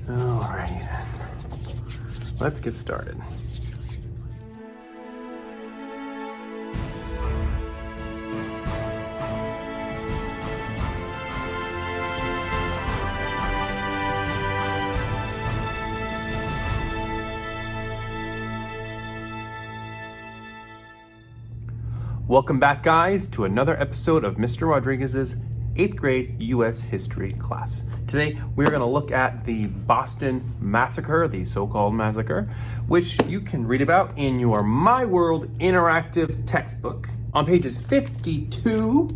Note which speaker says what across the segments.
Speaker 1: Alrighty then. Let's get started. Welcome back, guys, to another episode of Mr. Rodriguez's 8th grade U.S. history class. Today, we're going to look at the Boston Massacre, the so-called massacre, which you can read about in your My World interactive textbook on pages 52,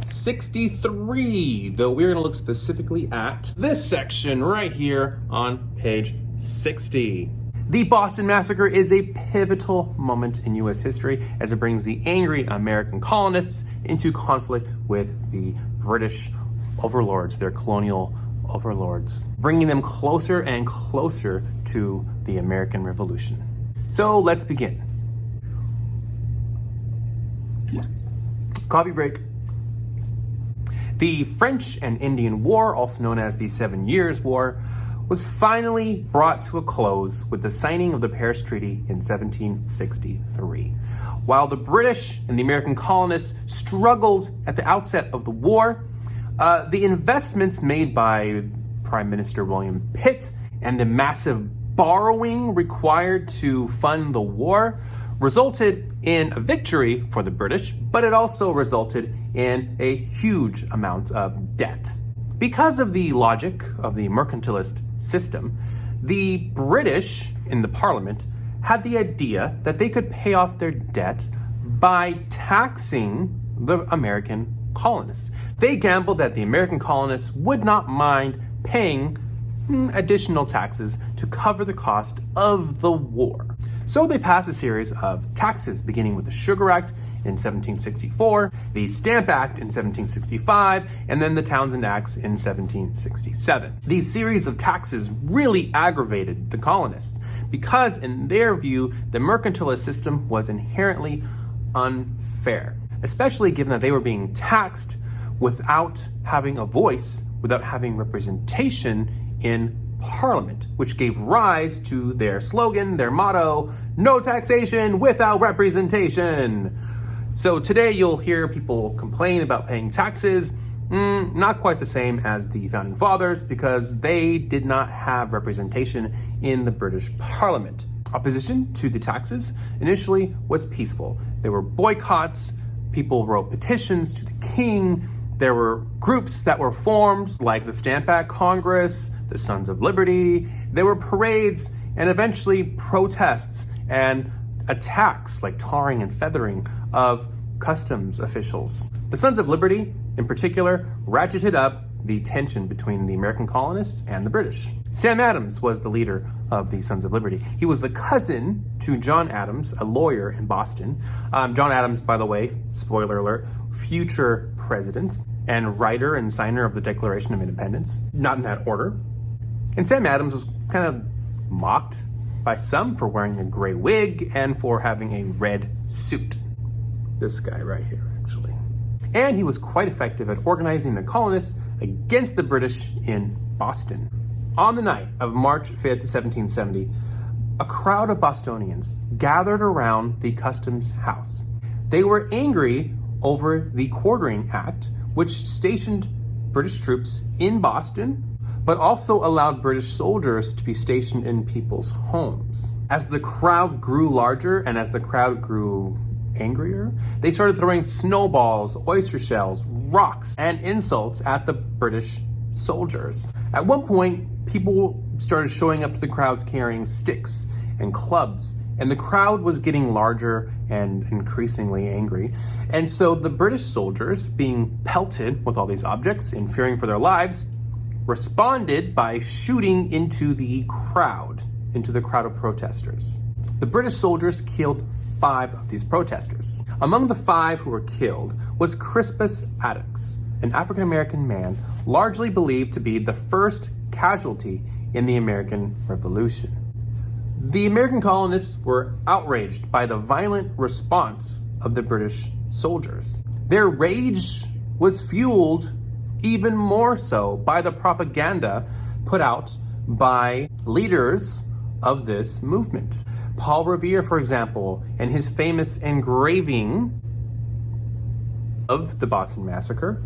Speaker 1: 63, though we're going to look specifically at this section right here on page 60. The Boston Massacre is a pivotal moment in U.S. history as it brings the angry American colonists into conflict with the British overlords, their colonial overlords, bringing them closer and closer to the American Revolution. So let's begin. Coffee break. The French and Indian War, also known as the 7 Years' War, was finally brought to a close with the signing of the Paris Treaty in 1763. While the British and the American colonists struggled at the outset of the war, the investments made by Prime Minister William Pitt and the massive borrowing required to fund the war resulted in a victory for the British, but it also resulted in a huge amount of debt. Because of the logic of the mercantilist system, the British in the Parliament had the idea that they could pay off their debt by taxing the American colonists. They gambled that the American colonists would not mind paying additional taxes to cover the cost of the war. So they passed a series of taxes, beginning with the Sugar Act in 1764, the Stamp Act in 1765, and then the Townshend Acts in 1767. These series of taxes really aggravated the colonists because, in their view, the mercantilist system was inherently unfair, especially given that they were being taxed without having a voice, without having representation in Parliament, which gave rise to their slogan, their motto, "No taxation without representation." So today you'll hear people complain about paying taxes, not quite the same as the Founding Fathers because they did not have representation in the British Parliament. Opposition to the taxes initially was peaceful. There were boycotts, people wrote petitions to the king, there were groups that were formed like the Stamp Act Congress, the Sons of Liberty, there were parades and eventually protests and attacks like tarring and feathering of customs officials. The Sons of Liberty, in particular, ratcheted up the tension between the American colonists and the British. Sam Adams was the leader of the Sons of Liberty. He was the cousin to John Adams, a lawyer in Boston. John Adams, by the way, spoiler alert, future president and writer and signer of the Declaration of Independence, not in that order. And Sam Adams was kind of mocked by some for wearing a gray wig and for having a red suit. This guy right here, actually. And he was quite effective at organizing the colonists against the British in Boston. On the night of March 5th, 1770, a crowd of Bostonians gathered around the Customs House. They were angry over the Quartering Act, which stationed British troops in Boston, but also allowed British soldiers to be stationed in people's homes. As the crowd grew larger and as the crowd grew angrier, they started throwing snowballs, oyster shells, rocks, and insults at the British soldiers. At one point, people started showing up to the crowds carrying sticks and clubs, and the crowd was getting larger and increasingly angry. And so the British soldiers, being pelted with all these objects and fearing for their lives, responded by shooting into the crowd of protesters. The British soldiers killed 5 of these protesters. Among the 5 who were killed was Crispus Attucks, an African-American man largely believed to be the first casualty in the American Revolution. The American colonists were outraged by the violent response of the British soldiers. Their rage was fueled even more so by the propaganda put out by leaders of this movement. Paul Revere, for example, and his famous engraving of the Boston Massacre,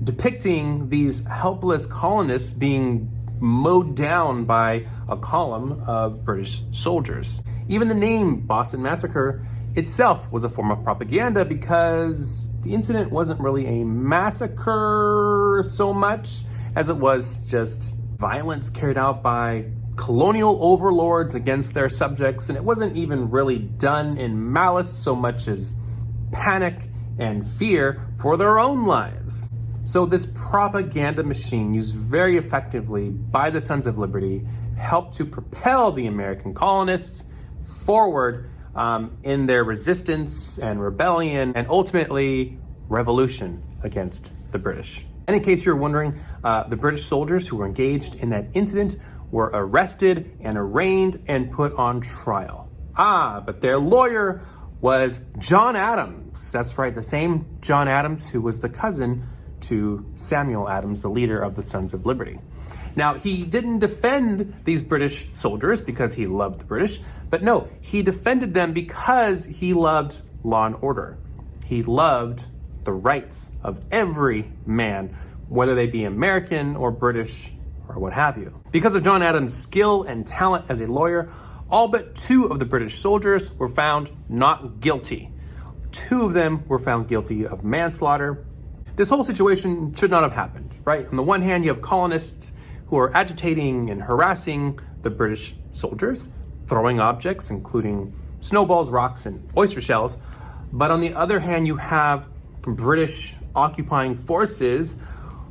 Speaker 1: depicting these helpless colonists being mowed down by a column of British soldiers. Even the name Boston Massacre itself was a form of propaganda because the incident wasn't really a massacre so much as it was just violence carried out by colonial overlords against their subjects, and it wasn't even really done in malice so much as panic and fear for their own lives. So this propaganda machine, used very effectively by the Sons of Liberty, helped to propel the American colonists forward in their resistance and rebellion and ultimately revolution against the British. And in case you're wondering, the British soldiers who were engaged in that incident were arrested and arraigned and put on trial. But their lawyer was John Adams. That's right, the same John Adams who was the cousin to Samuel Adams, the leader of the Sons of Liberty. Now, he didn't defend these British soldiers because he loved the British, but no, he defended them because he loved law and order. He loved the rights of every man, whether they be American or British or what have you. Because of John Adams' skill and talent as a lawyer, all but 2 of the British soldiers were found not guilty. 2 of them were found guilty of manslaughter. This whole situation should not have happened, right? On the one hand, you have colonists who are agitating and harassing the British soldiers, throwing objects, including snowballs, rocks, and oyster shells. But on the other hand, you have British occupying forces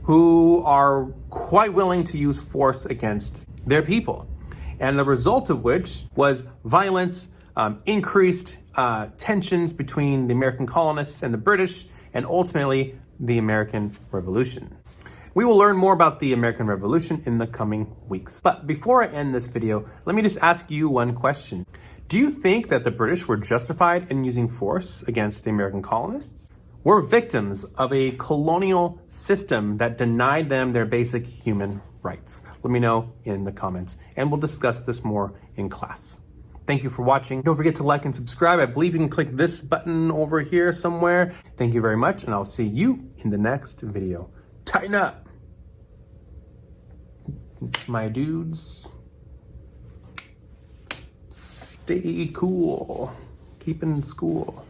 Speaker 1: who are quite willing to use force against their people. And the result of which was violence, increased tensions between the American colonists and the British, and ultimately the American Revolution. We will learn more about the American Revolution in the coming weeks. But before I end this video, let me just ask you one question. Do you think that the British were justified in using force against the American colonists? Were victims of a colonial system that denied them their basic human rights? Let me know in the comments, and we'll discuss this more in class. Thank you for watching. Don't forget to like and subscribe. I believe you can click this button over here somewhere. Thank you very much, and I'll see you in the next video. Tighten up, my dudes. Stay cool. Keep in school.